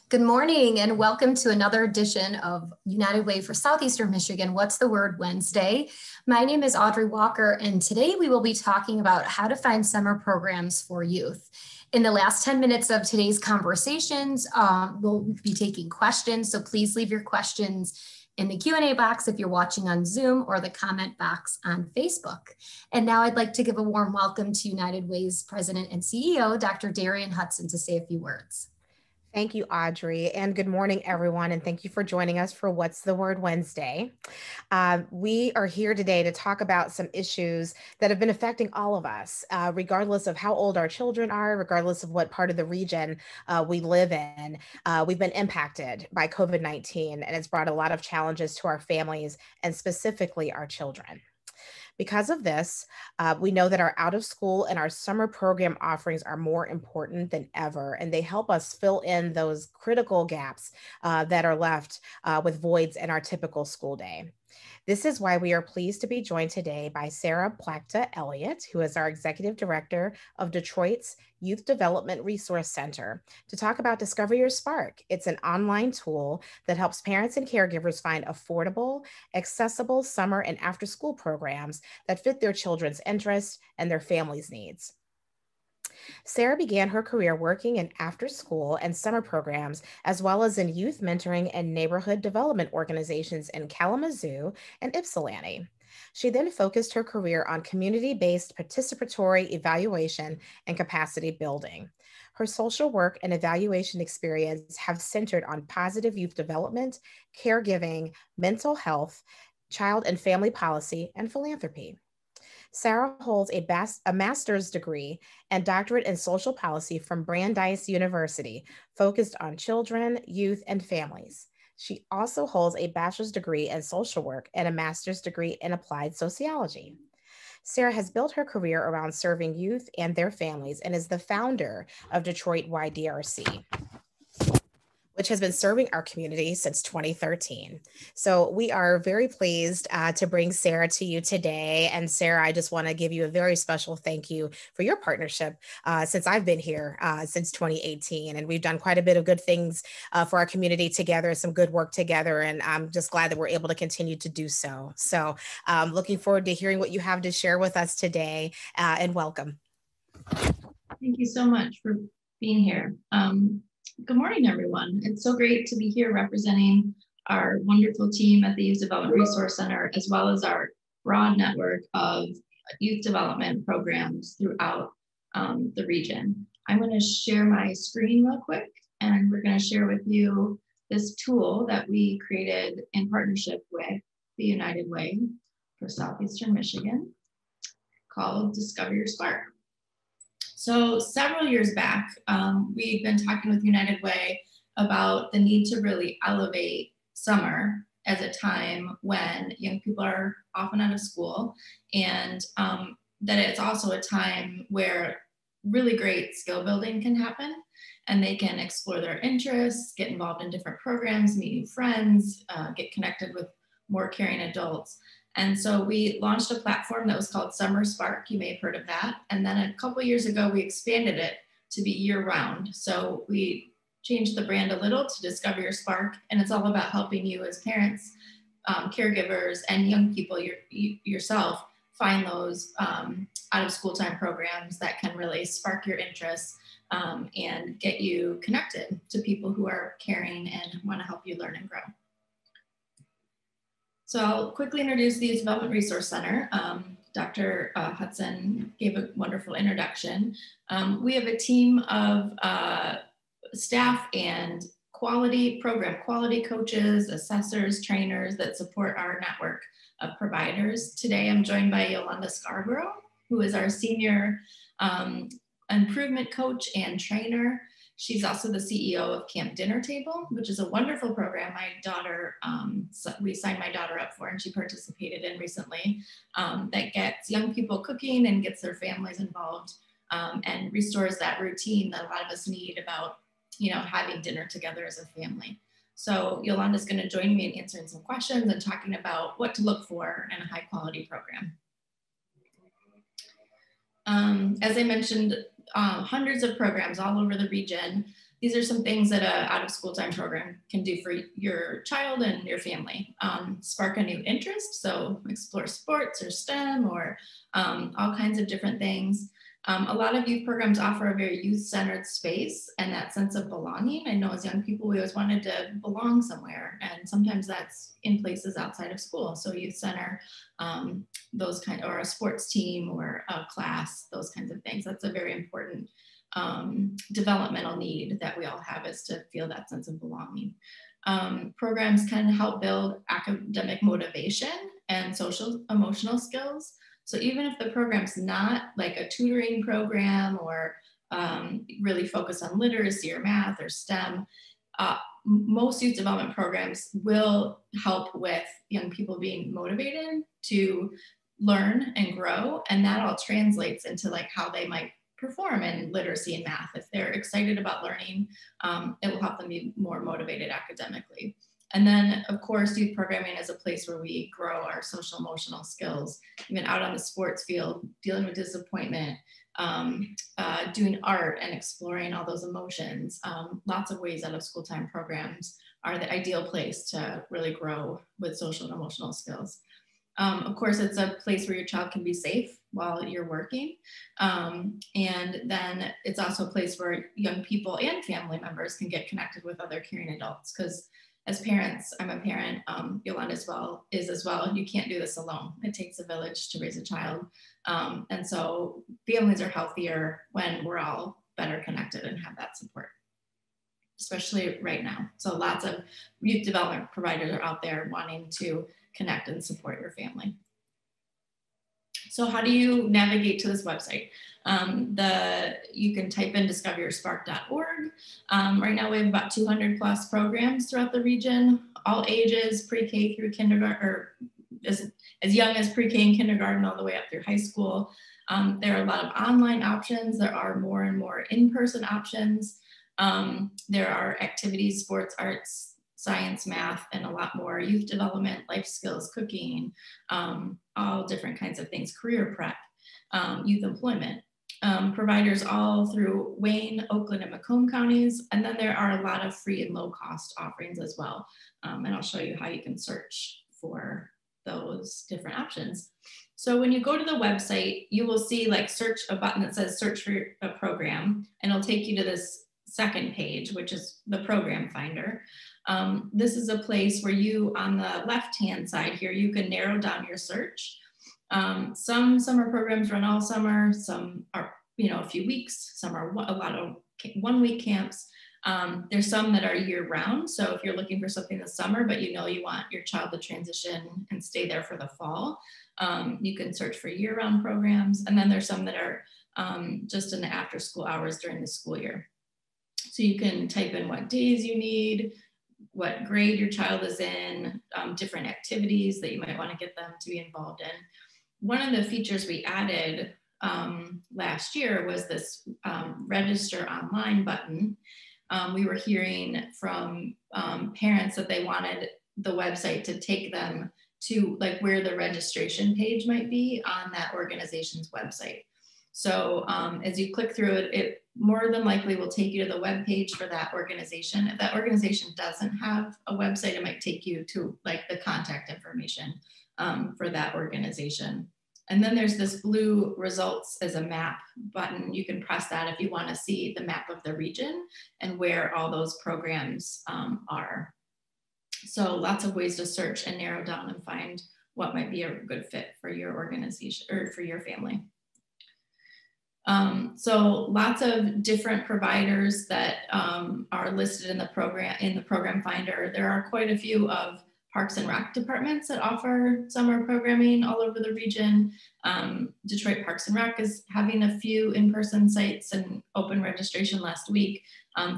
Good morning and welcome to another edition of United Way for Southeastern Michigan, What's the Word Wednesday. My name is Audrey Walker and today we will be talking about how to find summer programs for youth. In the last 10 minutes of today's conversations, we'll be taking questions, so please leave your questions in the Q&A box if you're watching on Zoom or the comment box on Facebook. And now I'd like to give a warm welcome to United Way's President and CEO, Dr. Darian Hudson, to say a few words. Thank you, Audrey, and good morning, everyone, and thank you for joining us for What's the Word Wednesday. We are here today to talk about some issues that have been affecting all of us, regardless of how old our children are, regardless of what part of the region we live in. We've been impacted by COVID-19, and it's brought a lot of challenges to our families and specifically our children. Because of this, we know that our out of school and our summer program offerings are more important than ever, and they help us fill in those critical gaps that are left with voids in our typical school day. This is why we are pleased to be joined today by Sara Plachta Elliot, who is our Executive Director of Detroit's Youth Development Resource Center, to talk about Discover Your Spark. It's an online tool that helps parents and caregivers find affordable, accessible summer and after-school programs that fit their children's interests and their families' needs. Sara began her career working in after-school and summer programs, as well as in youth mentoring and neighborhood development organizations in Kalamazoo and Ypsilanti. She then focused her career on community-based participatory evaluation and capacity building. Her social work and evaluation experience have centered on positive youth development, caregiving, mental health, child and family policy, and philanthropy. Sara holds a master's degree and doctorate in social policy from Brandeis University, focused on children, youth, and families. She also holds a bachelor's degree in social work and a master's degree in applied sociology. Sara has built her career around serving youth and their families and is the founder of Detroit YDRC, which has been serving our community since 2013. So we are very pleased to bring Sara to you today. And Sara, I just want to give you a very special thank you for your partnership since I've been here since 2018. And we've done quite a bit of good things for our community together, some good work together. And I'm just glad that we're able to continue to do so. So looking forward to hearing what you have to share with us today, and welcome. Thank you so much for being here. Good morning, everyone. It's so great to be here representing our wonderful team at the Youth Development Resource Center, as well as our broad network of youth development programs throughout the region. I'm going to share my screen real quick, and we're going to share with you this tool that we created in partnership with the United Way for Southeastern Michigan called Discover Your Spark. So several years back, we've been talking with United Way about the need to really elevate summer as a time when young people are often out of school, and that it's also a time where really great skill building can happen, and they can explore their interests, get involved in different programs, meet new friends, get connected with more caring adults. And so we launched a platform that was called Summer Spark. You may have heard of that. And then a couple of years ago, we expanded it to be year-round. So we changed the brand a little to Discover Your Spark. And it's all about helping you as parents, caregivers, and young people yourself find those out-of-school time programs that can really spark your interests and get you connected to people who are caring and want to help you learn and grow. So I'll quickly introduce the Youth Development Resource Center. Dr. Hudson gave a wonderful introduction. We have a team of staff and program quality coaches, assessors, trainers that support our network of providers. Today I'm joined by Yolanda Scarborough, who is our senior improvement coach and trainer. She's also the CEO of Camp Dinner Table, which is a wonderful program my daughter, we signed my daughter up for, and she participated in recently, that gets young people cooking and gets their families involved and restores that routine that a lot of us need about, having dinner together as a family. So Yolanda's going to join me in answering some questions and talking about what to look for in a high quality program. As I mentioned, hundreds of programs all over the region. these are some things that a out of school time program can do for your child and your family. Spark a new interest, so explore sports or STEM or all kinds of different things. A lot of youth programs offer a very youth-centered space and that sense of belonging. I know as young people, we always wanted to belong somewhere, and sometimes that's in places outside of school. So youth center, those kind, or a sports team or a class, those kinds of things. That's a very important developmental need that we all have, is to feel that sense of belonging. Programs can help build academic motivation and social emotional skills. So even if the program's not like a tutoring program or really focused on literacy or math or STEM, most youth development programs will help with young people being motivated to learn and grow. And that all translates into like how they might perform in literacy and math. If they're excited about learning, it will help them be more motivated academically. And then, of course, youth programming is a place where we grow our social emotional skills, even out on the sports field, dealing with disappointment, doing art and exploring all those emotions. Lots of ways out of school time programs are the ideal place to really grow with social and emotional skills. Of course, it's a place where your child can be safe while you're working. And then it's also a place where young people and family members can get connected with other caring adults, because as parents, I'm a parent, Yolanda is as well, you can't do this alone. It takes a village to raise a child. And so families are healthier when we're all better connected and have that support, especially right now. So lots of youth development providers are out there wanting to connect and support your family. So how do you navigate to this website? You can type in discoveryourspark.org. Right now we have about 200 plus programs throughout the region, all ages, pre-K through kindergarten, or as young as pre-K and kindergarten all the way up through high school. There are a lot of online options. There are more and more in-person options. There are activities, sports, arts, science, math, and a lot more youth development, life skills, cooking, all different kinds of things, career prep, youth employment. Providers all through Wayne, Oakland, and Macomb counties. And then there are a lot of free and low cost offerings as well. And I'll show you how you can search for those different options. So when you go to the website, you will see like a button that says search for a program, and it'll take you to this second page, which is the program finder. This is a place where you, on the left-hand side here, you can narrow down your search. Some summer programs run all summer, some are, a few weeks, some are a lot of 1 week camps. There's some that are year round. So if you're looking for something this summer, but you want your child to transition and stay there for the fall, you can search for year round programs. And then there's some that are just in the after school hours during the school year. So you can type in what days you need, what grade your child is in, different activities that you might want to get them to be involved in. One of the features we added last year was this register online button. We were hearing from parents that they wanted the website to take them to like where the registration page might be on that organization's website. So as you click through it, it more than likely will take you to the web page for that organization. If that organization doesn't have a website, it might take you to like the contact information for that organization. And then there's this blue results as a map button. You can press that if you want to see the map of the region and where all those programs are. So lots of ways to search and narrow down and find what might be a good fit for your organization or for your family. So lots of different providers that are listed in the program finder. There are quite a few of Parks and Rec departments that offer summer programming all over the region. Detroit Parks and Rec is having a few in-person sites and open registration last week.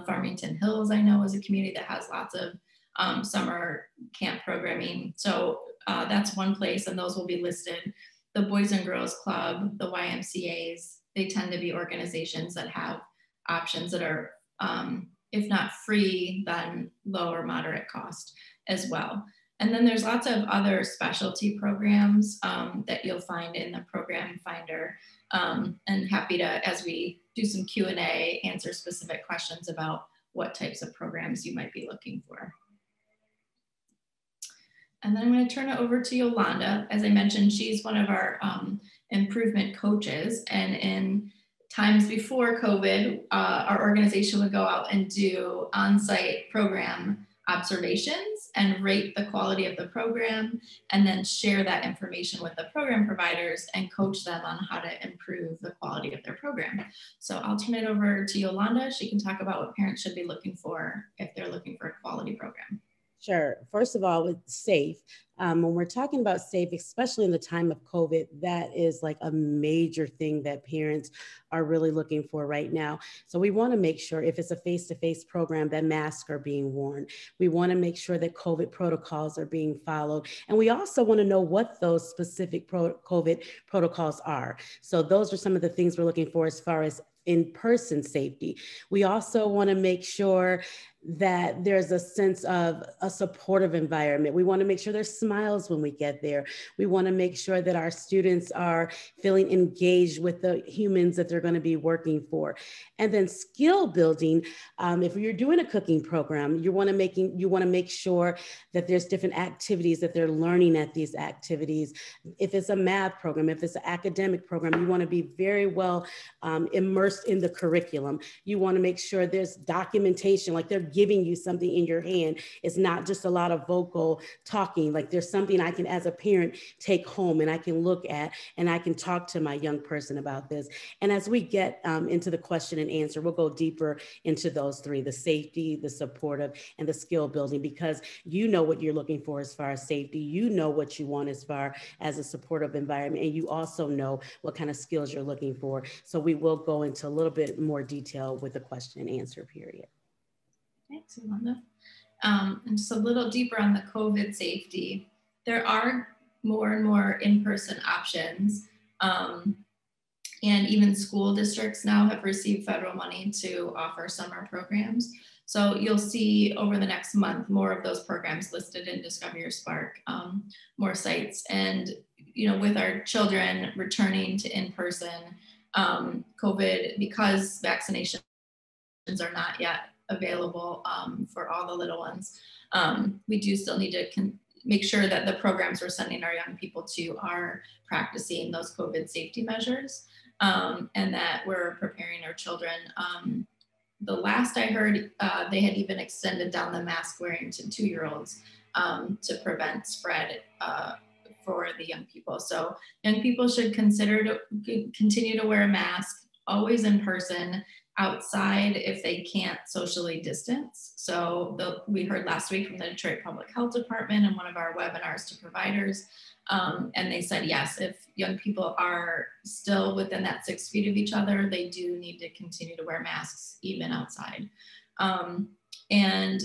Farmington Hills, I know, is a community that has lots of summer camp programming. So that's one place, and those will be listed. The Boys and Girls Club, the YMCAs, they tend to be organizations that have options that are, if not free, then low or moderate cost as well. And then there's lots of other specialty programs that you'll find in the program finder. And happy to, as we do some Q&A, answer specific questions about what types of programs you might be looking for. And then I'm going to turn it over to Yolanda. As I mentioned, she's one of our improvement coaches. And in times before COVID, our organization would go out and do on-site program observations and rate the quality of the program, and then share that information with the program providers and coach them on how to improve the quality of their program. So I'll turn it over to Yolanda. She can talk about what parents should be looking for if they're looking for a quality program. Sure. First of all, it's safe. When we're talking about safe, especially in the time of COVID, that is like a major thing that parents are really looking for right now. So we want to make sure if it's a face-to-face program that masks are being worn. We want to make sure that COVID protocols are being followed. And we also want to know what those specific COVID protocols are. So those are some of the things we're looking for as far as in-person safety. We also want to make sure that there's a sense of a supportive environment. We want to make sure there's smiles when we get there. We want to make sure that our students are feeling engaged with the humans that they're going to be working for. And then skill building, if you're doing a cooking program, you want to make sure that there's different activities that they're learning at these activities. If it's a math program, if it's an academic program, you want to be very well immersed in the curriculum. You want to make sure there's documentation, like they're giving you something in your hand. It's not just a lot of vocal talking, like there's something I can, as a parent, take home and I can look at and I can talk to my young person about this. And as we get into the question and answer, we'll go deeper into those three: the safety, the supportive, and the skill building, because you know what you're looking for as far as safety, you know what you want as far as a supportive environment, and you also know what kind of skills you're looking for. So we will go into a little bit more detail with the question and answer period. Thanks, Yolanda. And just a little deeper on the COVID safety, there are more and more in-person options. And even school districts now have received federal money to offer summer programs. So you'll see over the next month, more of those programs listed in Discover Your Spark, more sites. And, you know, with our children returning to in-person, COVID, because vaccinations are not yet available for all the little ones, we do still need to make sure that the programs we're sending our young people to are practicing those COVID safety measures, and that we're preparing our children. The last I heard, they had even extended down the mask wearing to 2-year-olds to prevent spread for the young people. So young people should consider to continue to wear a mask, always in person, outside if they can't socially distance. So we heard last week from the Detroit Public Health Department in one of our webinars to providers, and they said, yes, if young people are still within that 6 feet of each other, they do need to continue to wear masks even outside. And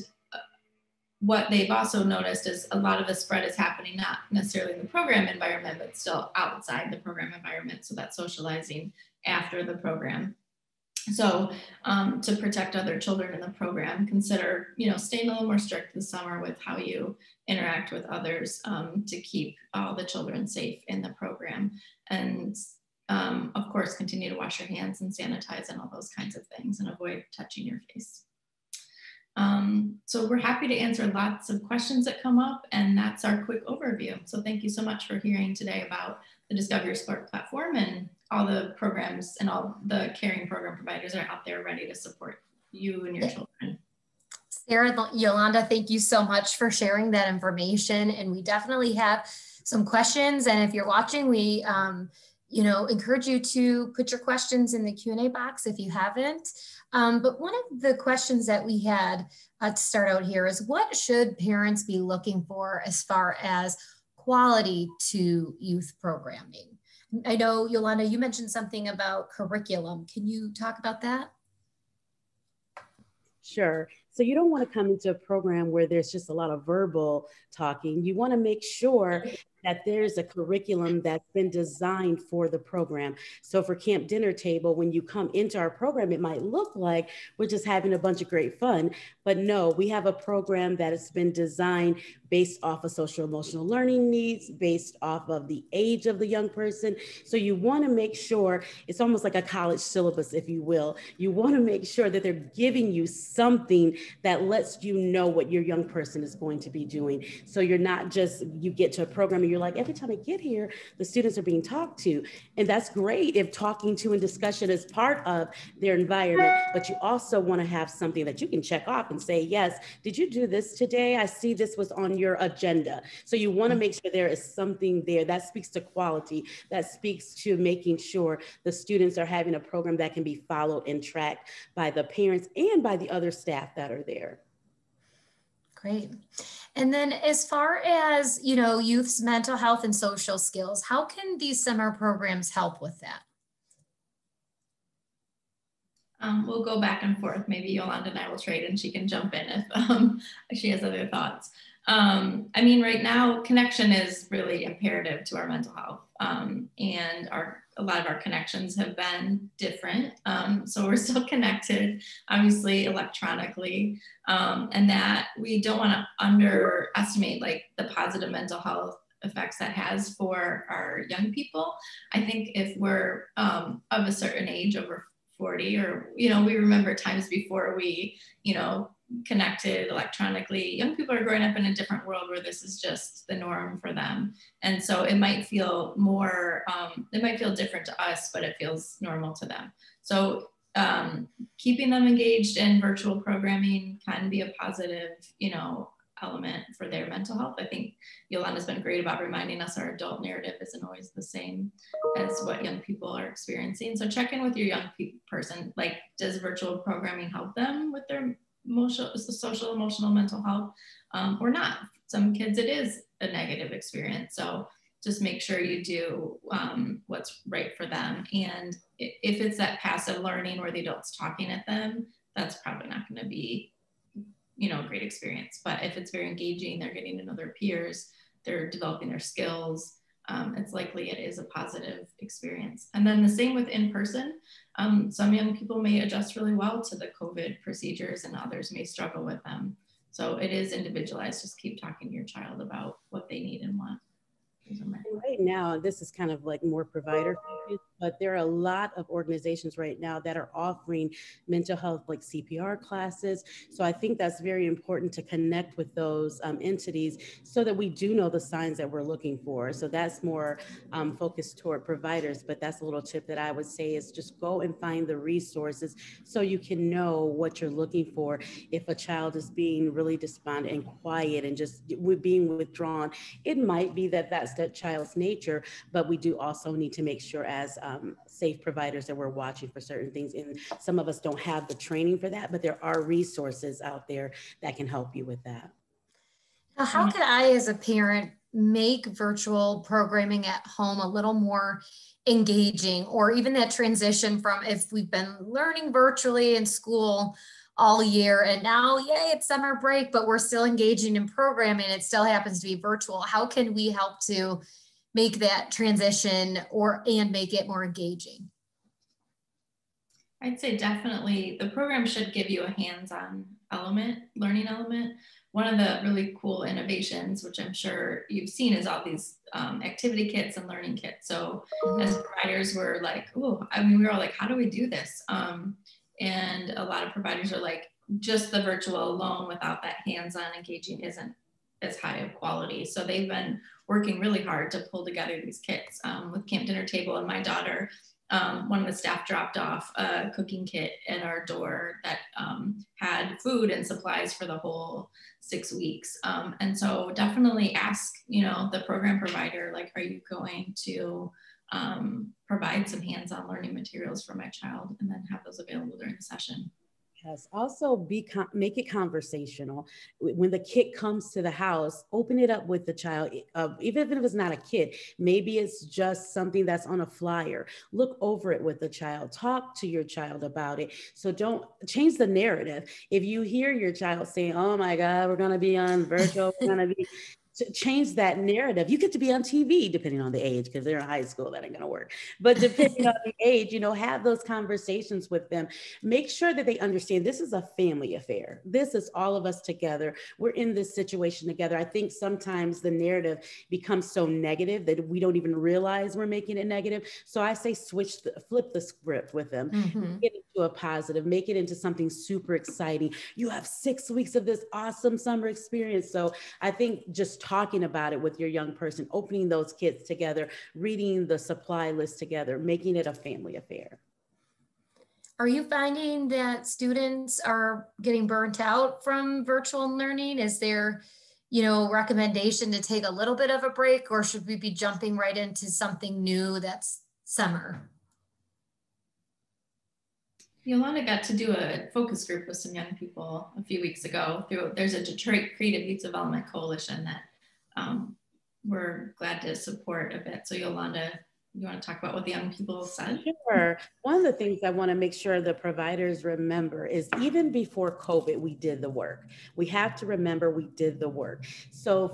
what they've also noticed is a lot of the spread is happening not necessarily in the program environment, but still outside the program environment. So that's socializing after the program. So to protect other children in the program, consider, you know, staying a little more strict this summer with how you interact with others to keep all the children safe in the program. And of course, continue to wash your hands and sanitize and all those kinds of things, and avoid touching your face. So we're happy to answer lots of questions that come up, and that's our quick overview. So thank you so much for hearing today about the Discover Your Spark platform and all the programs and all the caring program providers are out there ready to support you and your children. Sara, Yolanda, thank you so much for sharing that information. And we definitely have some questions. And if you're watching, we encourage you to put your questions in the Q&A box if you haven't. But one of the questions that we had to start out here is, what should parents be looking for as far as quality to youth programming? I know, Yolanda, you mentioned something about curriculum. Can you talk about that? Sure. So you don't want to come into a program where there's just a lot of verbal talking. You want to make sure that there's a curriculum that's been designed for the program. So for Camp Dinner Table, when you come into our program, it might look like we're just having a bunch of great fun, but no, we have a program that has been designed based off of social emotional learning needs, based off of the age of the young person. So you want to make sure it's almost like a college syllabus, if you will. You want to make sure that they're giving you something that lets you know what your young person is going to be doing. So you're not just, you get to a program and you're like, every time I get here, the students are being talked to. And that's great if talking to and discussion is part of their environment, but you also want to have something that you can check off and say, yes, did you do this today? I see this was on your agenda. So you want to make sure there is something there that speaks to quality, that speaks to making sure the students are having a program that can be followed and tracked by the parents and by the other staff that are there. Great. And then as far as, youth's mental health and social skills, how can these summer programs help with that? We'll go back and forth. Maybe Yolanda and I will trade and she can jump in if she has other thoughts. I mean, right now, connection is really imperative to our mental health. And a lot of our connections have been different. So we're still connected, obviously electronically, and that we don't want to underestimate like the positive mental health effects that has for our young people. I think if we're of a certain age, over 40, or, we remember times before we, connected electronically. Young people are growing up in a different world where this is just the norm for them. And so it might feel more, it might feel different to us, but it feels normal to them. So keeping them engaged in virtual programming can be a positive, element for their mental health. I think Yolanda's been great about reminding us our adult narrative isn't always the same as what young people are experiencing. So check in with your young person. Like, does virtual programming help them with their social, emotional, mental health, or not? Some kids, it is a negative experience. So just make sure you do what's right for them. And if it's that passive learning where the adult's talking at them, that's probably not going to be a great experience. But if it's very engaging, they're getting to know their peers, they're developing their skills, it's likely it is a positive experience. And then the same with in-person. Some young people may adjust really well to the COVID procedures and others may struggle with them. So it is individualized. Just keep talking to your child about what they need and want. Right now, this is kind of like more provider focused, but there are a lot of organizations right now that are offering mental health, like CPR classes. So I think that's very important to connect with those entities so that we do know the signs that we're looking for. So that's more focused toward providers, but that's a little tip that I would say is just go and find the resources so you can know what you're looking for. If a child is being really despondent and quiet and just being withdrawn, it might be that that's that child's nature, but we do also need to make sure as safe providers that we're watching for certain things. And some of us don't have the training for that, but there are resources out there that can help you with that. Now, how could I, as a parent, make virtual programming at home a little more engaging, or even that transition from if we've been learning virtually in school all year and now, yay, it's summer break, but we're still engaging in programming, it still happens to be virtual. How can we help to make that transition and make it more engaging? I'd say definitely the program should give you a hands-on learning element. One of the really cool innovations, which I'm sure you've seen, is all these activity kits and learning kits. So as providers, we're like, oh, we were all like, how do we do this? And a lot of providers are like, just the virtual alone without that hands-on engaging isn't as high of quality. So they've been working really hard to pull together these kits with Camp Dinner Table. And my daughter, one of the staff dropped off a cooking kit at our door that had food and supplies for the whole 6 weeks. And so definitely ask, the program provider, like, are you going to provide some hands-on learning materials for my child, and then have those available during the session. Yes. Also make it conversational. When the kit comes to the house, open it up with the child. Even if it's not a kit, maybe it's just something that's on a flyer. Look over it with the child. Talk to your child about it. So don't change the narrative. If you hear your child saying, oh my God, we're going to be on virtual, we're going to be, to change that narrative. You get to be on TV, depending on the age, because they're in high school, that ain't gonna work. But depending on the age, have those conversations with them. Make sure that they understand this is a family affair. This is all of us together. We're in this situation together. I think sometimes the narrative becomes so negative that we don't even realize we're making it negative. So I say flip the script with them. Get into a positive, make it into something super exciting. You have 6 weeks of this awesome summer experience. So I think just talking about it with your young person, opening those kits together, reading the supply list together, making it a family affair. Are you finding that students are getting burnt out from virtual learning? Is there, recommendation to take a little bit of a break, or should we be jumping right into something new that's summer? Yolanda got to do a focus group with some young people a few weeks ago. There's a Detroit Creative Youth Development Coalition that we're glad to support a bit. So Yolanda, you want to talk about what the young people said? Sure. One of the things I want to make sure the providers remember is even before COVID, we did the work. We have to remember we did the work. So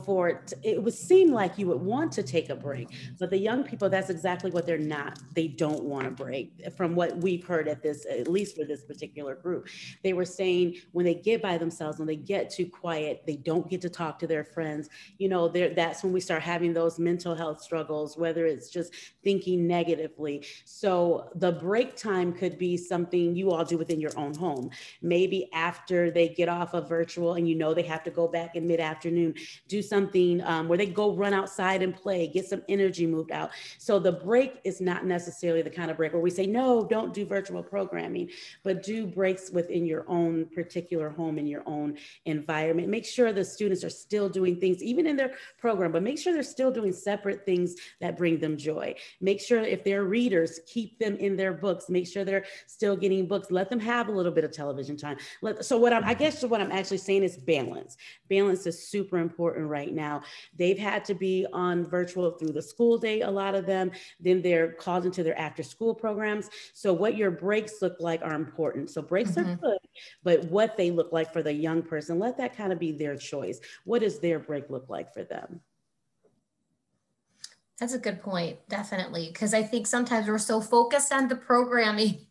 it would seem like you would want to take a break, but the young people, that's exactly what they're not. They don't want to break. From what we've heard at least for this particular group, they were saying when they get by themselves, when they get too quiet, they don't get to talk to their friends. That's when we start having those mental health struggles, whether it's just thinking negatively. So the break time could be something you all do within your own home. Maybe after they get off of virtual and they have to go back in mid-afternoon, do something where they go run outside and play, get some energy moved out. So the break is not necessarily the kind of break where we say, no, don't do virtual programming, but do breaks within your own particular home, in your own environment. Make sure the students are still doing things, even in their program, but make sure they're still doing separate things that bring them joy. Make sure if they're readers, keep them in their books. Make sure they're still getting books. Let them have a little bit of television time. So what I'm actually saying is balance. Balance is super important right now. They've had to be on virtual through the school day, a lot of them. Then they're called into their after school programs. So what your breaks look like are important. So breaks are good, but what they look like for the young person, let that kind of be their choice. What does their break look like for them? That's a good point, definitely, because I think sometimes we're so focused on the programming,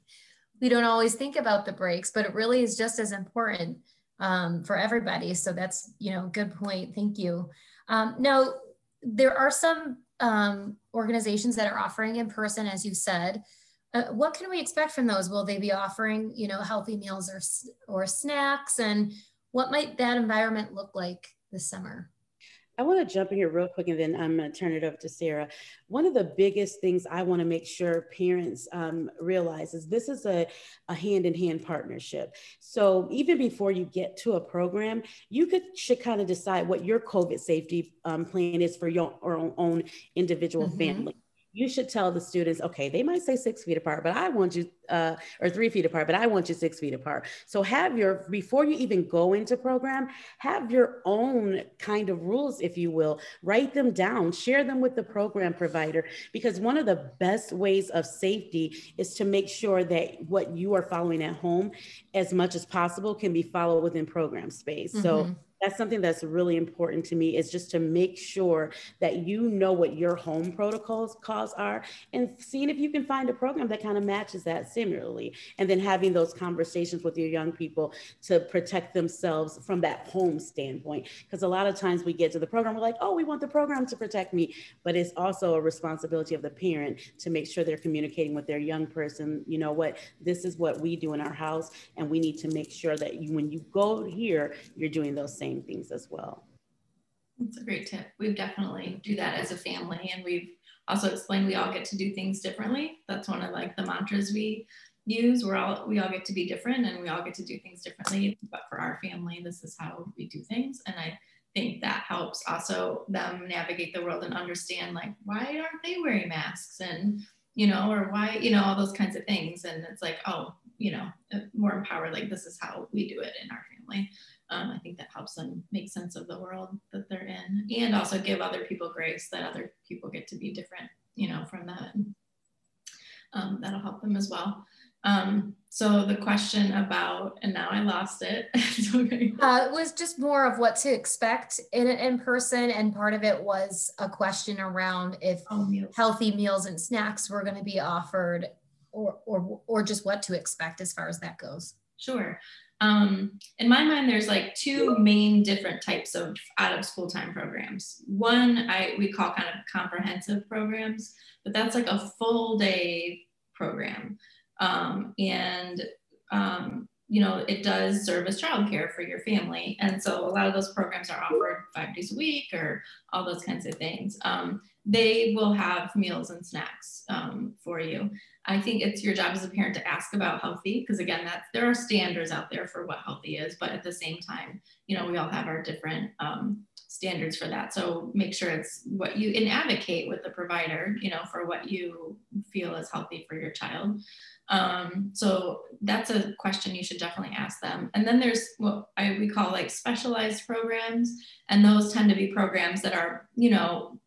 we don't always think about the breaks, but it really is just as important for everybody. So that's, good point. Thank you. Now, there are some organizations that are offering in person, as you said. What can we expect from those? Will they be offering, healthy meals or snacks? And what might that environment look like this summer? I want to jump in here real quick, and then I'm going to turn it over to Sara. One of the biggest things I want to make sure parents realize is this is a hand-in-hand partnership. So even before you get to a program, you should kind of decide what your COVID safety plan is for your own individual family. You should tell the students, okay, they might say 6 feet apart, but I want you, or 3 feet apart, but I want you 6 feet apart. So before you even go into program, have your own kind of rules, if you will, write them down, share them with the program provider, because one of the best ways of safety is to make sure that what you are following at home, as much as possible, can be followed within program space. So that's something that's really important to me, is just to make sure that you know what your home protocols are, and seeing if you can find a program that kind of matches that similarly. And then having those conversations with your young people to protect themselves from that home standpoint. Because a lot of times we get to the program, we're like, oh, we want the program to protect me. But it's also a responsibility of the parent to make sure they're communicating with their young person, you know what, this is what we do in our house. And we need to make sure that when you go here, you're doing those same things as well. That's a great tip. We definitely do that as a family, and we've also explained we all get to do things differently. That's one of the mantras we use. We all get to be different, and we all get to do things differently. But for our family, this is how we do things, and I think that helps also them navigate the world and understand why aren't they wearing masks, and or why all those kinds of things. And it's more empowered. This is how we do it in our family. I think that helps them make sense of the world that they're in, and also give other people grace that other people get to be different, from that. That'll help them as well. So the question about, and now I lost it. It was just more of what to expect in person, and part of it was a question around if healthy meals and snacks were going to be offered, or just what to expect as far as that goes. Sure. In my mind, there's like two main different types of out of school time programs. One we call kind of comprehensive programs, but that's like a full day program. You know, it does serve as childcare for your family. And so a lot of those programs are offered 5 days a week or all those kinds of things. They will have meals and snacks for you. I think it's your job as a parent to ask about healthy, because again, there are standards out there for what healthy is, but at the same time, you know, we all have our different standards for that. So make sure it's what you, and advocate with the provider, you know, for what you feel is healthy for your child. So that's a question you should definitely ask them. And then there's what we call like specialized programs. And those tend to be programs that are, you know,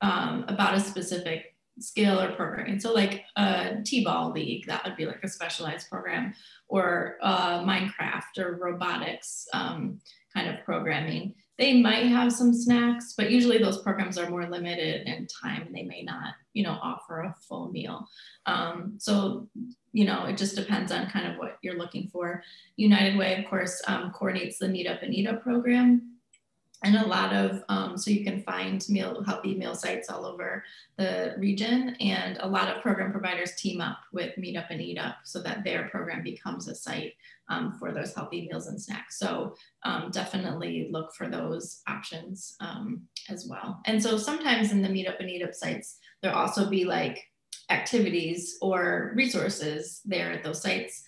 about a specific skill or programming. So like a T-ball league, that would be like a specialized program, or Minecraft or robotics kind of programming. They might have some snacks, but usually those programs are more limited in time and they may not, you know, offer a full meal. So, you know, it just depends on kind of what you're looking for. United Way, of course, coordinates the Meet Up and Eat Up program. And a lot of, so you can find healthy meal sites all over the region, and a lot of program providers team up with Meet Up and Eat Up so that their program becomes a site for those healthy meals and snacks. So definitely look for those options as well. And so sometimes in the Meet Up and Eat Up sites, there'll also be like activities or resources there at those sites.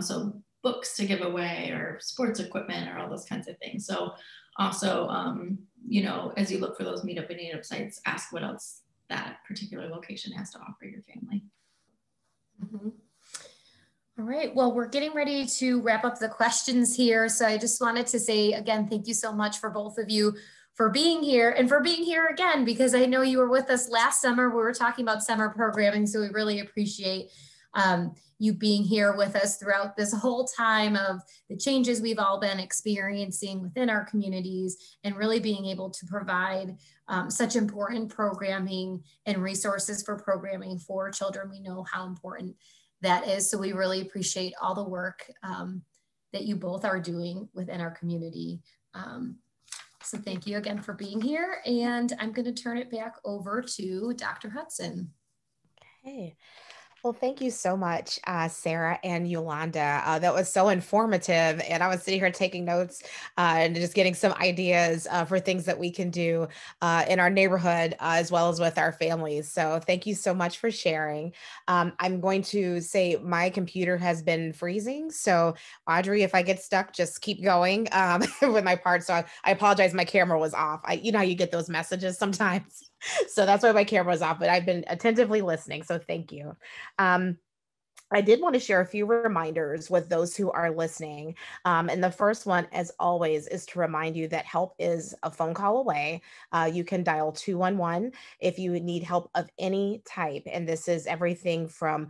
So books to give away or sports equipment or all those kinds of things. So also, you know, as you look for those Meet Up and Eat Up sites, ask what else that particular location has to offer your family. Mm-hmm. All right, well, we're getting ready to wrap up the questions here. So I just wanted to say, again, thank you so much for both of you for being here, and for being here again, because I know you were with us last summer. We were talking about summer programming, so we really appreciate you being here with us throughout this whole time of the changes we've all been experiencing within our communities, and really being able to provide such important programming and resources for programming for children. We know how important that is. So we really appreciate all the work that you both are doing within our community. So thank you again for being here. And I'm going to turn it back over to Dr. Hudson. Okay. Well, thank you so much, Sarah and Yolanda. That was so informative. And I was sitting here taking notes and just getting some ideas for things that we can do in our neighborhood as well as with our families. So thank you so much for sharing. I'm going to say my computer has been freezing. So Audrey, if I get stuck, just keep going with my part. So I apologize. My camera was off. You know how you get those messages sometimes. So that's why my camera was off, but I've been attentively listening. So thank you. I did want to share a few reminders with those who are listening. And the first one, as always, is to remind you that help is a phone call away. You can dial 211 if you need help of any type. And this is everything from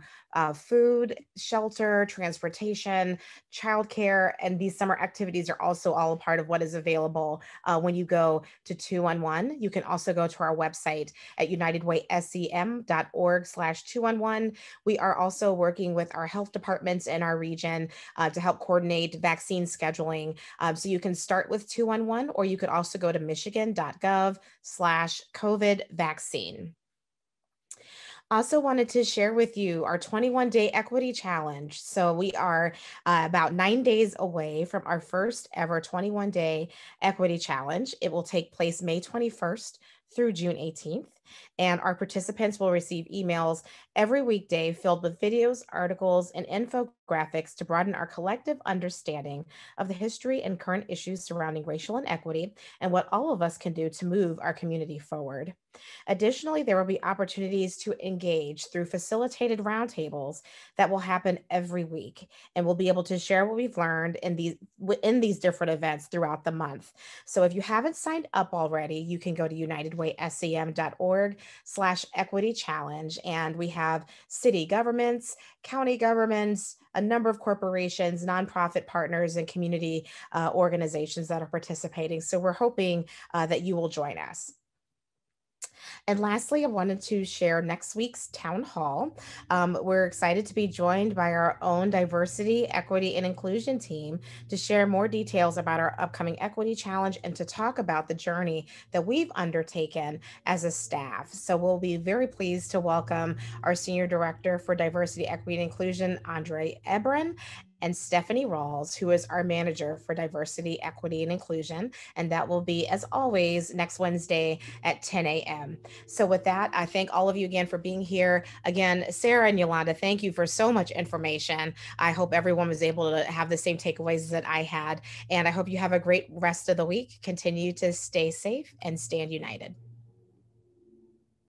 food, shelter, transportation, childcare, and these summer activities are also all a part of what is available when you go to 211. You can also go to our website at unitedwayscm.org/211. We are also working with our health departments in our region to help coordinate vaccine scheduling. So you can start with 211, or you could also go to michigan.gov/COVID vaccine. Also wanted to share with you our 21-day equity challenge. So we are about 9 days away from our first ever 21-day equity challenge. It will take place May 21st through June 18th. And our participants will receive emails every weekday filled with videos, articles, and infographics to broaden our collective understanding of the history and current issues surrounding racial inequity and what all of us can do to move our community forward. Additionally, there will be opportunities to engage through facilitated roundtables that will happen every week, and we'll be able to share what we've learned in these different events throughout the month. So if you haven't signed up already, you can go to unitedwaysem.org/equity challenge. And we have city governments, county governments, a number of corporations, nonprofit partners, and community organizations that are participating. So we're hoping that you will join us. And lastly, I wanted to share next week's town hall. We're excited to be joined by our own diversity, equity, and inclusion team to share more details about our upcoming equity challenge and to talk about the journey that we've undertaken as a staff. So we'll be very pleased to welcome our Senior Director for Diversity, Equity, and Inclusion, Andre Ebron, and Stephanie Rawls, who is our Manager for Diversity, Equity, and Inclusion. And that will be, as always, next Wednesday at 10 a.m. So with that, I thank all of you again for being here. Again, Sarah and Yolanda, thank you for so much information. I hope everyone was able to have the same takeaways that I had. And I hope you have a great rest of the week. Continue to stay safe and stand united.